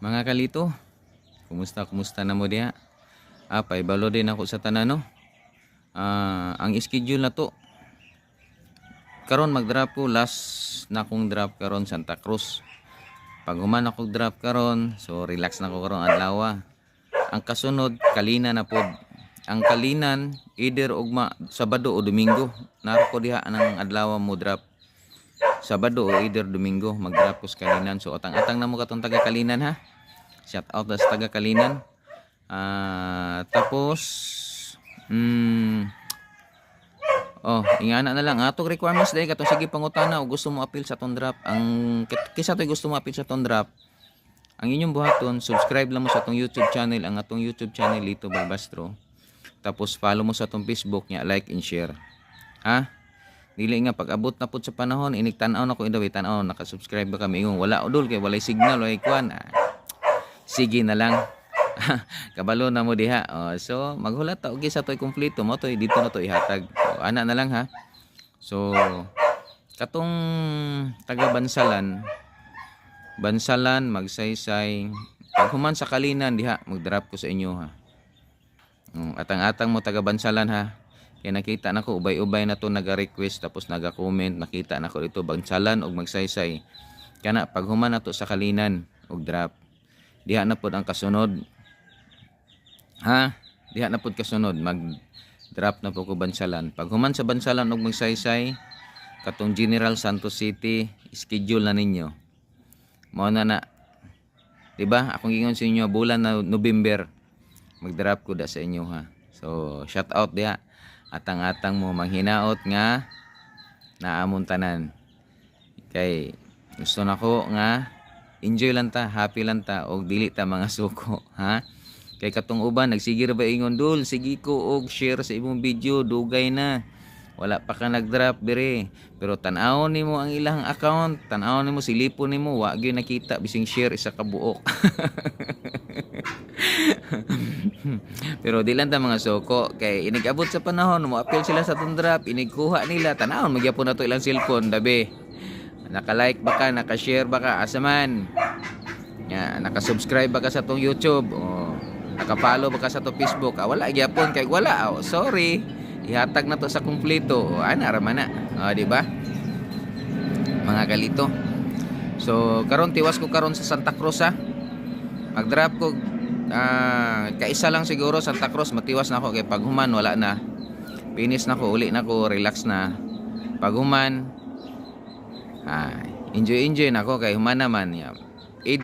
Mga kalito, kumusta na mo diha? Paibalo din ako sa tanan no. Ang schedule na to. Karon mag-drop ko last na akong drop karon Santa Cruz. Pag human ako drop karon, so relax na ko karon adlaw. Ang kasunod kalina na pod. Ang kalinan either ugma Sabado o Domingo. Naro ko diha anang adlaw mo drop. Sabado o either Domingo mag-drop ko sa kalinan. So atang-atang na mo katong taga kalinan ha. Shout out sa taga kalinan. Tapos ingana na lang atong requirements dai katong sige pangutana o gusto mo appeal sa tong drop. Ang kisa toy gusto mo appeal sa tong drop, ang inyong buhaton subscribe lang mo sa tong YouTube channel, ang atong YouTube channel Lito Balbastro. Tapos follow mo sa tong Facebook nya, like and share. Dili nga pag abot na pud sa panahon inig tan-aw na ko indaway tan-aw naka-subscribe ba kami ingon wala udol kay walay signal walay kwan. Sige na lang. Kabalo na mo diha. So maghulat ta og sa toy kumpleto mo toy dito na to ihatag. Ana na lang ha. So katong taga Bansalan magsaysay pag human sa kalinan diha mag-drop ko sa inyo ha. Atang-atang mo taga Bansalan ha. Kaya nakita nako ubay-ubay na to naga-request tapos naga-comment, nakita nako dito Bansalan og magsaysay. Kana pag human na to sa kalinan og drop. Diha na pod ang kasunod. Diha na pod kasunod mag-drop na po ko Bansalan. Pag human sa Bansalan og magsaysay katong General Santos City, schedule na ninyo. Mao na. Diba? Akong gingon sa inyo bulan na November mag-drop ko da sa inyo ha. So shout out diha. Atang-atang mo manghinaot nga naamon tanan. Kay gusto nako nga enjoy lang ta, happy lang ta og dili ta mga suko ha. Kay katong uban nagsigir ba ingon dul sige ko og share sa imong video dugay na. Wala pa ka nag-drop dire. Pero tan-awon nimo ang ilang account, tan-awon nimo silipon nimo wa gyud nakita bising share isa ka buok. Pero di lang ta mga suko kay inigabot sa panahon mo appeal sila sa tong drop, inigkuha nila tan-awon magyapon na to ilang cellphone dabe. Naka-like ba ka, naka-share ba ka, asa man? Naka-subscribe ba ka sa tong YouTube? Naka-follow ba ka sa tong Facebook? Wala gyapon kay wala. Sorry. Ihatag na to sa kumpleto. Ana ra man na. Di ba? Mga kalito. So, karon tiwas ko karon sa Santa Cruz ha. Mag-drop ko kaisa lang siguro Santa Cruz matiwas na ako kay paghuman wala na. Finish na ko, uli na ko, relax na. Paghuman enjoy na ako kay human naman.